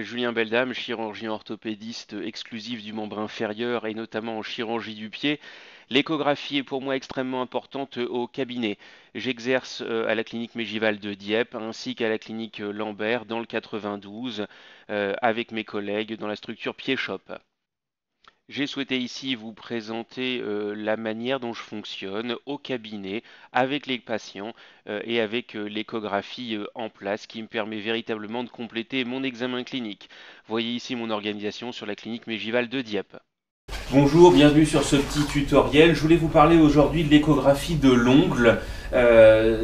Julien Beldam, chirurgien orthopédiste exclusif du membre inférieur et notamment en chirurgie du pied. L'échographie est pour moi extrêmement importante au cabinet. J'exerce à la clinique Mégival de Dieppe ainsi qu'à la clinique Lambert dans le 92 avec mes collègues dans la structure Pied Shop. J'ai souhaité ici vous présenter la manière dont je fonctionne au cabinet avec les patients et avec l'échographie en place qui me permet véritablement de compléter mon examen clinique. Voyez ici mon organisation sur la clinique Mégival de Dieppe. Bonjour, bienvenue sur ce petit tutoriel. Je voulais vous parler aujourd'hui de l'échographie de l'ongle.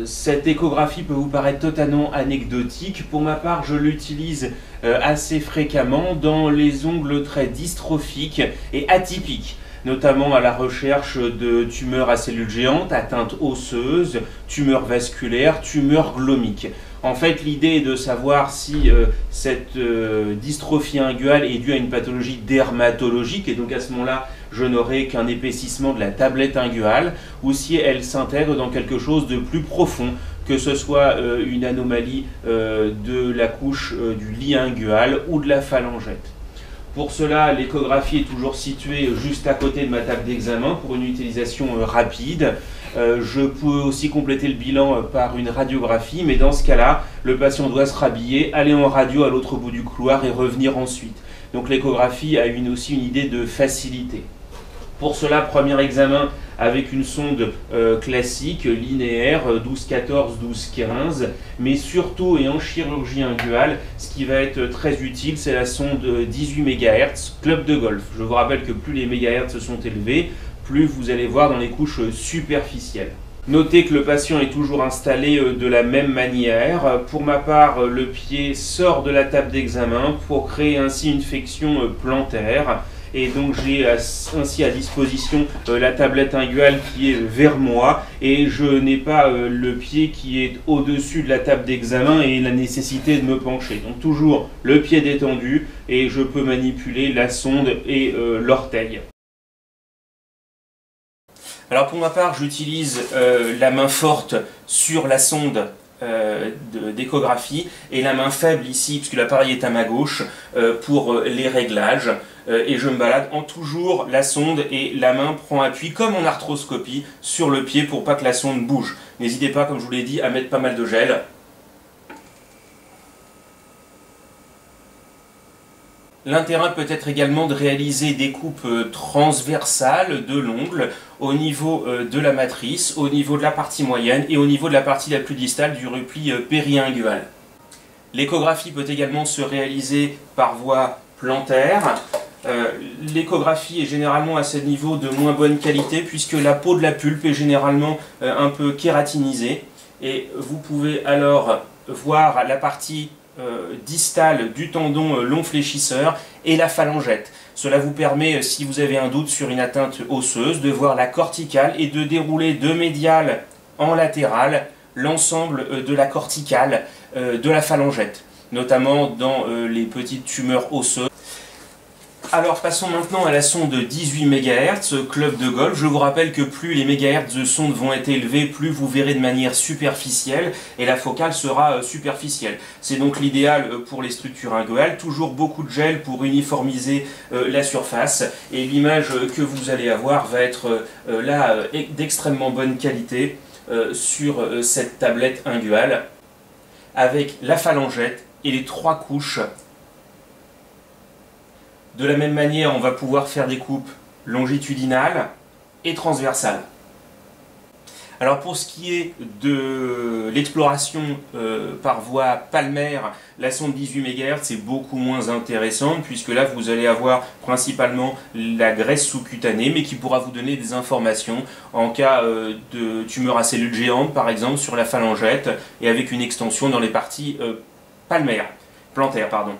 Cette échographie peut vous paraître totalement anecdotique. Pour ma part, je l'utilise assez fréquemment dans les ongles très dystrophiques et atypiques, notamment à la recherche de tumeurs à cellules géantes, atteintes osseuses, tumeurs vasculaires, tumeurs glomiques. En fait, l'idée est de savoir si cette dystrophie inguale est due à une pathologie dermatologique, et donc à ce moment-là, je n'aurai qu'un épaississement de la tablette inguale, ou si elle s'intègre dans quelque chose de plus profond, que ce soit une anomalie de la couche du lit ingual ou de la phalangette. Pour cela, l'échographie est toujours située juste à côté de ma table d'examen pour une utilisation rapide. Je peux aussi compléter le bilan par une radiographie, mais dans ce cas-là, le patient doit se rhabiller, aller en radio à l'autre bout du couloir et revenir ensuite. Donc l'échographie a aussi une idée de facilité. Pour cela, premier examen avec une sonde classique, linéaire, 12-14, 12-15, mais surtout et en chirurgie inguale, ce qui va être très utile, c'est la sonde 18 MHz, club de golf. Je vous rappelle que plus les mégahertz sont élevés, plus vous allez voir dans les couches superficielles. Notez que le patient est toujours installé de la même manière. Pour ma part, le pied sort de la table d'examen pour créer ainsi une flexion plantaire. Et donc j'ai ainsi à disposition la tablette inguale qui est vers moi, et je n'ai pas le pied qui est au-dessus de la table d'examen et la nécessité de me pencher. Donc toujours le pied détendu et je peux manipuler la sonde et l'orteil. Alors pour ma part, j'utilise la main forte sur la sonde d'échographie et la main faible ici, puisque l'appareil est à ma gauche, pour les réglages. Et je me balade en toujours la sonde et la main prend appui comme en arthroscopie sur le pied pour pas que la sonde bouge. N'hésitez pas, comme je vous l'ai dit, à mettre pas mal de gel. L'intérêt peut être également de réaliser des coupes transversales de l'ongle au niveau de la matrice, au niveau de la partie moyenne et au niveau de la partie la plus distale du repli périingual. L'échographie peut également se réaliser par voie plantaire. L'échographie est généralement à ce niveau de moins bonne qualité puisque la peau de la pulpe est généralement un peu kératinisée, et vous pouvez alors voir la partie distale du tendon long fléchisseur et la phalangette. Cela vous permet, si vous avez un doute sur une atteinte osseuse, de voir la corticale et de dérouler de médial en latéral l'ensemble de la corticale de la phalangette, notamment dans les petites tumeurs osseuses. Alors passons maintenant à la sonde 18 MHz, club de golf. Je vous rappelle que plus les mégahertz de sonde vont être élevés, plus vous verrez de manière superficielle et la focale sera superficielle. C'est donc l'idéal pour les structures inguales. Toujours beaucoup de gel pour uniformiser la surface, et l'image que vous allez avoir va être là d'extrêmement bonne qualité sur cette tablette inguale avec la phalangette et les 3 couches. De la même manière, on va pouvoir faire des coupes longitudinales et transversales. Alors pour ce qui est de l'exploration par voie palmaire, la sonde 18 MHz est beaucoup moins intéressante, puisque là vous allez avoir principalement la graisse sous-cutanée, mais qui pourra vous donner des informations en cas de tumeur à cellules géantes, par exemple sur la phalangette, et avec une extension dans les parties plantaires, pardon.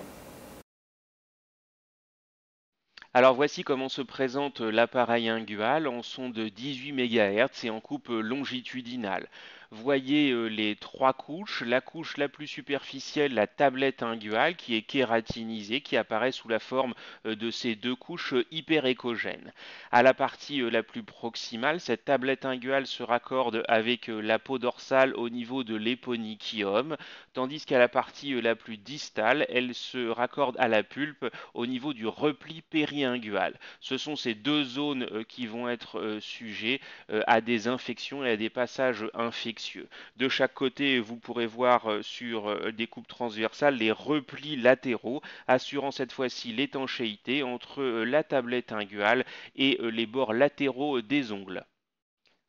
Alors voici comment se présente l'appareil ingual en son de 18 MHz et en coupe longitudinale. Voyez les trois couches. La couche la plus superficielle, la tablette inguale, qui est kératinisée, qui apparaît sous la forme de ces deux couches hyperécogènes. À la partie la plus proximale, cette tablette inguale se raccorde avec la peau dorsale au niveau de l'éponychium, tandis qu'à la partie la plus distale, elle se raccorde à la pulpe au niveau du repli périingual. Ce sont ces deux zones qui vont être sujets à des infections et à des passages infectieux. De chaque côté, vous pourrez voir sur des coupes transversales les replis latéraux, assurant cette fois-ci l'étanchéité entre la tablette inguale et les bords latéraux des ongles.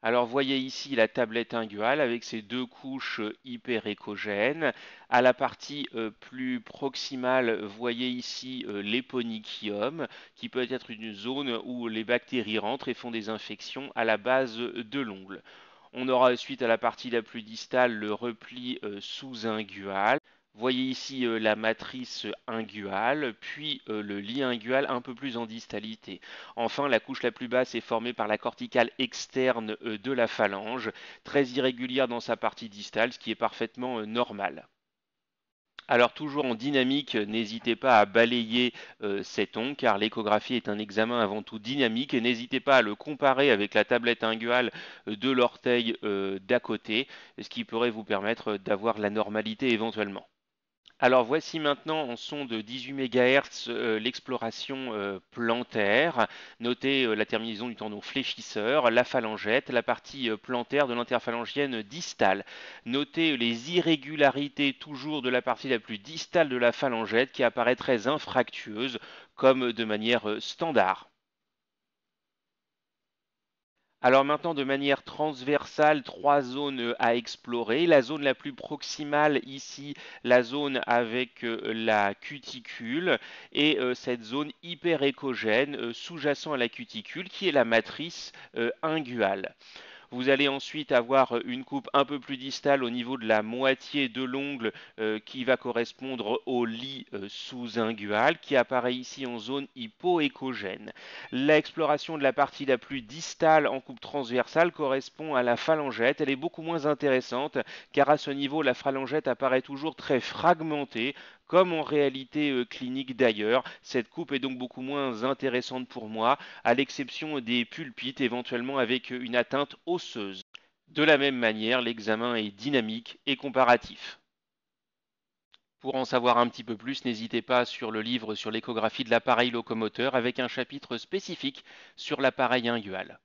Alors voyez ici la tablette inguale avec ses deux couches hyperécogènes. À la partie plus proximale, voyez ici l'éponychium, qui peut être une zone où les bactéries rentrent et font des infections à la base de l'ongle. On aura ensuite à la partie la plus distale le repli sous-ingual. Voyez ici la matrice inguale, puis le lit ingual un peu plus en distalité. Enfin, la couche la plus basse est formée par la corticale externe de la phalange, très irrégulière dans sa partie distale, ce qui est parfaitement normal. Alors toujours en dynamique, n'hésitez pas à balayer cet ongle car l'échographie est un examen avant tout dynamique et n'hésitez pas à le comparer avec la tablette inguale de l'orteil d'à côté, ce qui pourrait vous permettre d'avoir la normalité éventuellement. Alors voici maintenant en son de 18 MHz l'exploration plantaire. Notez la terminaison du tendon fléchisseur, la phalangette, la partie plantaire de l'interphalangienne distale. Notez les irrégularités toujours de la partie la plus distale de la phalangette qui apparaît très infractueuse comme de manière standard. Alors maintenant, de manière transversale, trois zones à explorer. La zone la plus proximale ici, la zone avec la cuticule et cette zone hyperéchogène sous-jacent à la cuticule qui est la matrice inguale. Vous allez ensuite avoir une coupe un peu plus distale au niveau de la moitié de l'ongle qui va correspondre au lit sous-ingual qui apparaît ici en zone hypoéchogène. L'exploration de la partie la plus distale en coupe transversale correspond à la phalangette. Elle est beaucoup moins intéressante car à ce niveau la phalangette apparaît toujours très fragmentée comme en réalité clinique d'ailleurs. Cette coupe est donc beaucoup moins intéressante pour moi, à l'exception des pulpites, éventuellement avec une atteinte osseuse. De la même manière, l'examen est dynamique et comparatif. Pour en savoir un petit peu plus, n'hésitez pas sur le livre sur l'échographie de l'appareil locomoteur avec un chapitre spécifique sur l'appareil ingual.